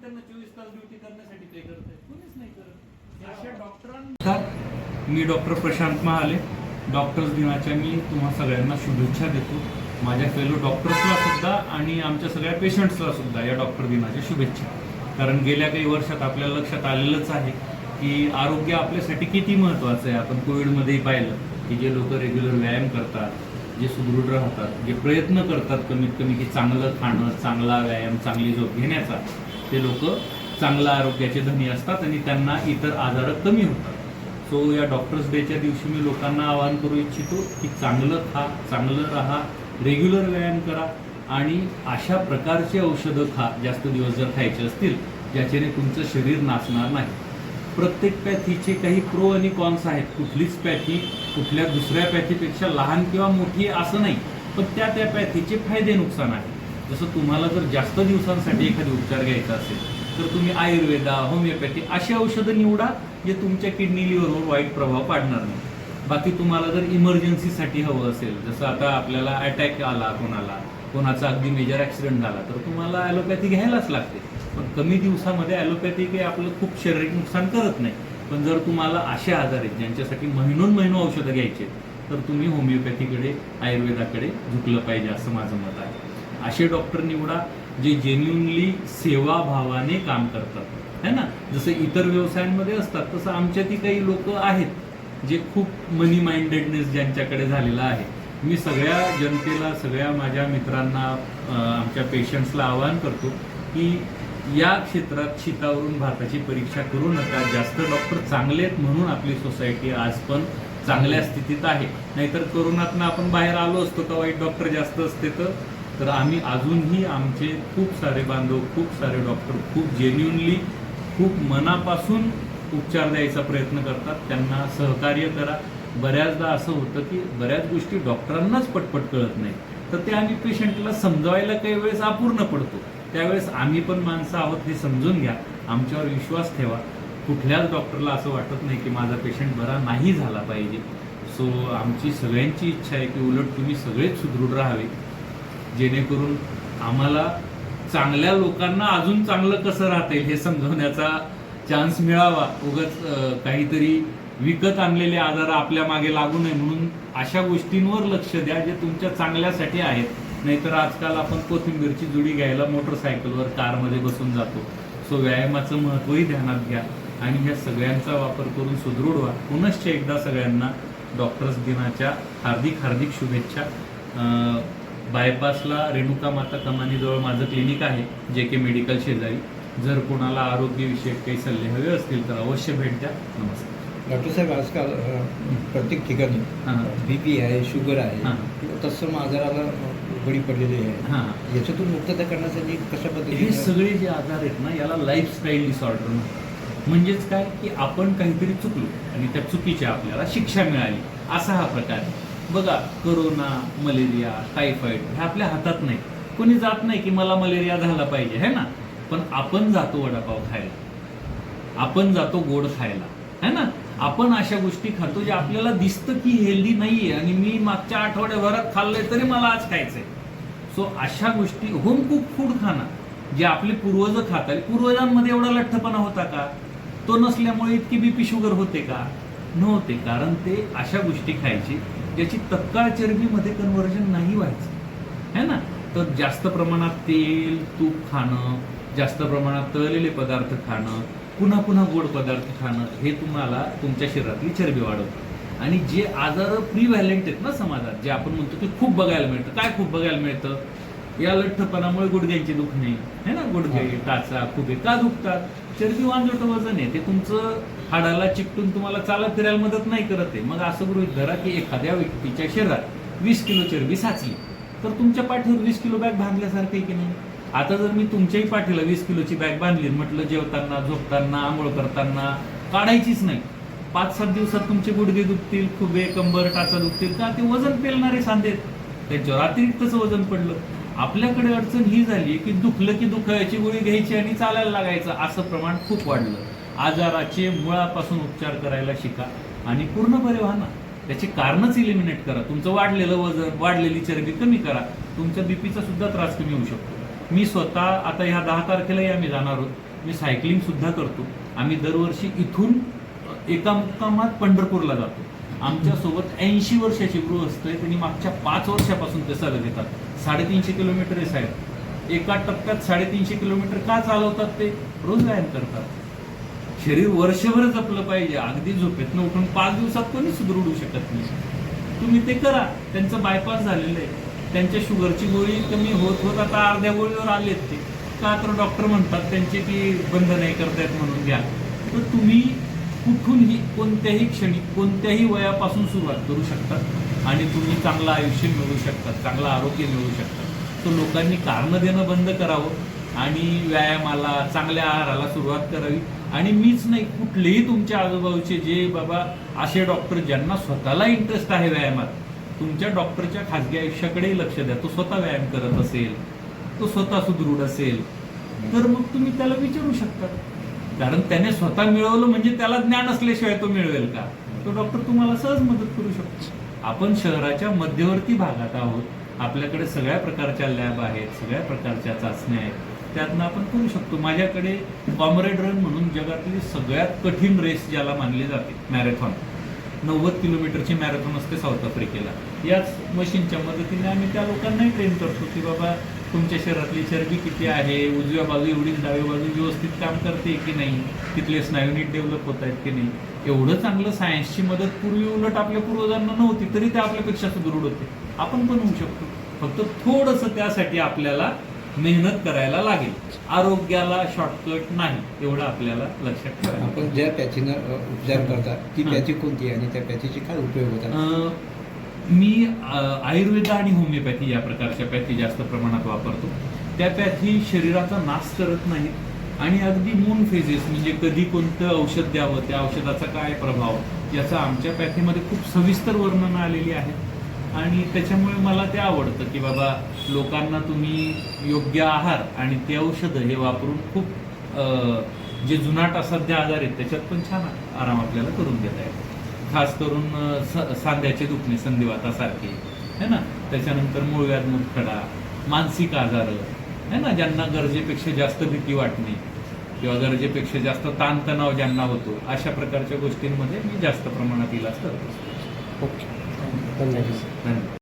त्यांना 24 तास ड्युटी करण्यासाठी पे करताय? कोणीच नाही करत. अशा डॉक्टरांना मी डॉक्टर प्रशांत महाले, डॉक्टर्स दिनाच्या मी तुम्हा सगळ्यांना शुभेच्छा देतो. माझ्या फेलो डॉक्टर्सला सुद्धा आणि आमच्या सगळ्या पेशंट्सला सुद्धा या डॉक्टर दिनाच्या शुभेच्छा. कारण गेल्या काही वर्षात आपल्याला लक्षात आलेलंच आहे की आरोग्य आपल्यासाठी किती महत्त्वाचं आहे. आपण कोविडमध्येही पाहिलं की जे लोक रेग्युलर व्यायाम करतात, जे सुदृढ राहतात, जे प्रयत्न करतात कमीत कमी की चांगलं खाणं, चांगला व्यायाम, चांगली झोप घेण्याचा, ते लोक चांगल्या आरोग्याचे धनी असतात आणि त्यांना इतर आजार कमी होतात. सो या डॉक्टर्स डेच्या दिवशी मी लोकांना आवाहन करू इच्छितो की चांगलं खा, चांगलं राहा, रेग्युलर व्यायाम करा आणि अशा प्रकारची औषधं खा जास्त दिवस जर खायचे असतील ज्याच्याने तुमचं शरीर नाचणार नाही. प्रत्येक पॅथीचे काही प्रो आणि कॉन्स आहेत. कुठलीच पॅथी कुठल्या दुसऱ्या पॅथीपेक्षा लहान किंवा मोठी असं नाही, पण त्या पॅथीचे फायदे नुकसान आहे. जसं तुम्हाला जर जास्त दिवसांसाठी एखादी उपचार घ्यायचा असेल तर तुम्ही आयुर्वेदा, होमिओपॅथी अशी औषधं निवडा जे तुमच्या किडनी लिव्हरवर वाईट प्रभाव पाडणार नाही. बाकी तुम्हाला जर इमर्जन्सीसाठी हवं असेल, जसं आता आपल्याला अटॅक आला कोणाचा अगदी मेजर ॲक्सिडेंट झाला तर तुम्हाला ॲलोपॅथी घ्यायलाच लागते. पण कमी दिवसामध्ये ॲलोपॅथी काही आपलं खूप शारीरिक नुकसान करत नाही. पण जर तुम्हाला असे आजार आहेत ज्यांच्यासाठी महिनोन औषधं घ्यायचे तर तुम्ही होमिओपॅथीकडे, आयुर्वेदाकडे झुकलं पाहिजे असं माझं मत आहे. असे डॉक्टर निवडा जे जेन्युनली सेवाभावाने काम करतात, है ना. जसं इतर व्यवसायांमध्ये असतात तसं आमच्यातही काही लोक आहेत जे खूप मनी माइंडेडनेस ज्यांच्याकडे झालेला आहे. मी सगळ्या जनतेला, सगळ्या माझ्या मित्रांना, आमच्या पेशंट्सला आवाहन करतो की या क्षेत्रात शीतावरून भाताची परीक्षा करू नका. जास्त डॉक्टर चांगले आहेत म्हणून आपली सोसायटी आज पण चांगल्या स्थितीत आहे. नाहीतर कोरोनातनं आपण बाहेर आलो असतो का वाईट डॉक्टर जास्त असते तर आम्ही अजूनही आमचे खूप सारे बांधव, खूप सारे डॉक्टर खूप जेन्युनली, खूप मनापासून उपचार द्यायचा प्रयत्न करतात. त्यांना सहकार्य करा. बऱ्याचदा असं होतं की बऱ्याच गोष्टी डॉक्टरांनाच पटपट कळत नाही तर ते आम्ही पेशंटला समजवायला काही वेळेस अपूर्ण पडतो. त्यावेळेस आम्ही पण माणसं आहोत हे समजून घ्या, आमच्यावर विश्वास ठेवा. कुठल्याच डॉक्टरला असं वाटत नाही की माझा पेशंट बरा नाही झाला पाहिजे. सो आमची सगळ्यांची इच्छा आहे की उलट तुम्ही सगळेच सुदृढ राहावे, जेणेकरून आम्हाला चांगल्या लोकांना अजून चांगलं कसं राहता येईल हे समजवण्याचा चान्स मिळावा. उगाच काहीतरी विकत आणलेले आजार आपल्या मागे लागू नये म्हणून अशा गोष्टींवर लक्ष द्या जे तुमच्या चांगल्यासाठी आहेत. नाहीतर आजकाल आपण कोथिंबीरची जुडी घ्यायला मोटरसायकलवर, कारमध्ये बसून जातो. सो व्यायामाचं महत्त्वही ध्यानात घ्या आणि ह्या सगळ्यांचा वापर करून सुदृढ व्हा. पुनश्च एकदा सगळ्यांना डॉक्टर्स दिनाच्या हार्दिक हार्दिक शुभेच्छा. बायपासला रेणुका माता कमानीजवळ माझं क्लिनिक आहे, JK मेडिकल शेजारी. जर कोणाला आरोग्यविषयक काही सल्ले हवे असतील तर अवश्य भेट द्या. नमस्कार. डॉक्टर साहेब, आजकाल प्रत्येक ठिकाणी BP आहे, शुगर आहे, तत्सम आजाराला बळी पडलेली आहे. याच्यातून मुक्तता करण्यासाठी कशा पद्धतीने हे सगळे जे आजार आहेत ना याला लाईफस्टाईल डिसऑर्डर म्हणजेच काय की आपण काहीतरी चुकलो आणि त्या चुकीची आपल्याला शिक्षा मिळाली असा हा प्रकार आहे. बघा, कोरोना, मलेरिया, टायफॉइड हे आपल्या हातात नाही. कोणी जात नाही की मला मलेरिया झाला पाहिजे, है ना. पण आपण जातो वडापाव खायला, आपण जातो गोड खायला, है ना. आपण अशा गोष्टी खातो जे आपल्याला दिसतं की हेल्दी नाहीये आणि मी मागच्या आठवड्याभरात खाल्लंय तरी मला आज खायचंय. सो अशा गोष्टी, होम कुक फूड खाणं जे आपले पूर्वज खातात. पूर्वजांमध्ये एवढा लठ्ठपणा होता का? तो नसल्यामुळे इतकी BP शुगर होते का? नव्हते. कारण ते अशा गोष्टी खायचे ज्याची तत्काळ चरबीमध्ये कन्व्हर्जन नाही व्हायचं, है ना. तर जास्त प्रमाणात तेल, तूप खाणं, जास्त प्रमाणात तळलेले पदार्थ खाणं, पुन्हा पुन्हा गोड पदार्थ खाणं हे तुम्हाला तुमच्या शरीरातली चरबी वाढवतं. आणि जे आजार प्रिव्हॅलेंट आहेत ना समाजात, जे आपण म्हणतो की खूप बघायला मिळतं. काय खूप बघायला मिळतं? या लठ्ठपणामुळे गुडघ्यांची दुखणे, है ना. गुडघे, टाचा, खुबे का दुखतात? चरबी वांजोट वजन आहे, ते तुमचं हाडाला चिकटून तुम्हाला चालत फिरायला मदत नाही करत आहे. मग असं गृहीत धरा की एखाद्या व्यक्तीच्या शरीरात 20 किलो चरबी साचली तर तुमच्या पाठीवर 20 किलो बॅग बांधल्यासारखं आहे की नाही. आता जर मी तुमच्याही पाठीला 20 किलोची बॅग बांधली म्हटलं जेवताना, झोपताना, आंघोळ करताना काढायचीच नाही, 5-7 दिवसात तुमचे गुडघे दुखतील, खुबे, कंबर, टाचा दुखतील. का? ते वजन पेलणारे सांधे, त्यांच्यावर अतिरिक्तच वजन पडलं. आपल्याकडे अडचण ही झाली की दुखलं की दुखायची गोळी घ्यायची आणि चालायला लागायचं, असं प्रमाण खूप वाढलं. आजाराचे मुळापासून उपचार करायला शिका आणि पूर्ण बरे व्हा ना. त्याची कारणच इलिमिनेट करा. तुमचं वाढलेलं वजन, वाढलेली चरबी कमी करा. तुमच्या BPचा सुद्धा त्रास कमी होऊ शकतो. मी स्वतः आता ह्या 10 तारखेलाही आम्ही जाणार आहोत मी सायकलिंग सुद्धा करतो. आम्ही दरवर्षी इथून एका मुक्कामात पंढरपूरला जातो. आमच्यासोबत 80 वर्षाची गृहस्थ आहे, त्यांनी मागच्या 5 वर्षापासून ते चालत येतात. 350 किलोमीटर आहे साहेब. एका टप्प्यात 350 किलोमीटर का चालवतात? ते रोज व्यायाम करतात. शरीर वर्षभर जपलं पाहिजे. अगदी झोपेतनं उठून 5 दिवसात कोणी सुदृढ शकत नाही. तुम्ही ते करा. त्यांचं बायपास झालेलं आहे, त्यांच्या शुगरची गोळी कमी होत होत आता अर्ध्या गोळीवर आलेत ते. का तर डॉक्टर म्हणतात त्यांचे की बंद नाही करतायत म्हणून घ्या. तर तुम्ही कुठूनही कोणत्याही क्षणी कोणत्याही वयापासून सुरुवात करू शकतात आणि तुम्ही चांगलं आयुष्य मिळवू शकतात, चांगलं आरोग्य मिळवू शकतात. तर लोकांनी कारणं देणं बंद करावं आणि व्यायामाला, चांगल्या आहाराला सुरुवात करावी. आणि मीच नाही, कुठलेही तुमच्या आजूबाजूचे जे बाबा असे डॉक्टर ज्यांना स्वतःला इंटरेस्ट आहे व्यायामात, तुमच्या डॉक्टरच्या खाजगी आयुष्याकडेही लक्ष द्या. तो स्वतः व्यायाम करत असेल, तो स्वतः सुदृढ असेल, तर मग तुम्ही त्याला विचारू शकता. कारण त्याने स्वतः मिळवलं म्हणजे त्याला ज्ञान असल्याशिवाय तो मिळवेल का? तो डॉक्टर तुम्हाला सहज मदत करू शकतो. आपण शहराच्या मध्यवर्ती भागात आहोत. आपल्याकडे सगळ्या प्रकारच्या लॅब आहेत, सगळ्या प्रकारच्या चाचण्या आहेत, त्यातनं आपण करू शकतो. माझ्याकडे कॉम्रेड रन म्हणून जगातली सगळ्यात कठीण रेस ज्याला मानली जाते, मॅरेथॉन, 90 किलोमीटरची मॅरेथॉन असते साऊथ आफ्रिकेला. याच मशीनच्या मदतीने आम्ही त्या लोकांनाही ट्रेन करतो की बाबा तुमच्या शरीरातली चरबी किती आहे, उजव्या बाजू एवढीच डावी बाजू व्यवस्थित काम करते की नाही, तिथले स्नायू नीट डेव्हलप होत आहेत की नाही. एवढं चांगलं सायन्सची मदत पूर्वी उलट आपल्या पूर्वजांना नव्हती, तरी ते आपल्यापेक्षा सुदृढ होते. आपण पण होऊ शकतो. फक्त थोडंसं त्यासाठी आपल्याला मेहनत करायला लागेल. आरोग्याला शॉर्टकट नाही, एवढं आपल्याला लक्षात ठेवायला. आपण ज्या पॅथीनं उपचार करता ती पॅथी कोणती आहे आणि त्या पॅथीचे काय उपयोग होतात? मी आयुर्वेद आणि होमिओपॅथी या प्रकारच्या पॅथी जास्त प्रमाणात वापरतो. त्या पॅथी शरीराचा नाश करत नाहीत आणि अगदी मून फेजेस म्हणजे कधी कोणतं औषध द्यावं, त्या औषधाचा काय प्रभाव, याचा आमच्या पॅथीमध्ये खूप सविस्तर वर्णनं आलेली आहेत. आणि त्याच्यामुळे मला ते आवडतं की बाबा लोकांना तुम्ही योग्य आहार आणि ते औषधं हे वापरून खूप जे जुनाट असाध्य आजार आहेत त्याच्यात पण छान आराम आपल्याला करून देता येतो. खास करून सांध्याचे दुखणे, संधिवातासारखे है ना, त्याच्यानंतर मूळव्याध, मुतखडा, मानसिक आजार है ना, ज्यांना गरजेपेक्षा जास्त भीती वाटणे किंवा गरजेपेक्षा जास्त ताणतणाव ज्यांना होतो, अशा प्रकारच्या गोष्टींमध्ये मी जास्त प्रमाणात इलाज करतो. ओके, धन्यवाद.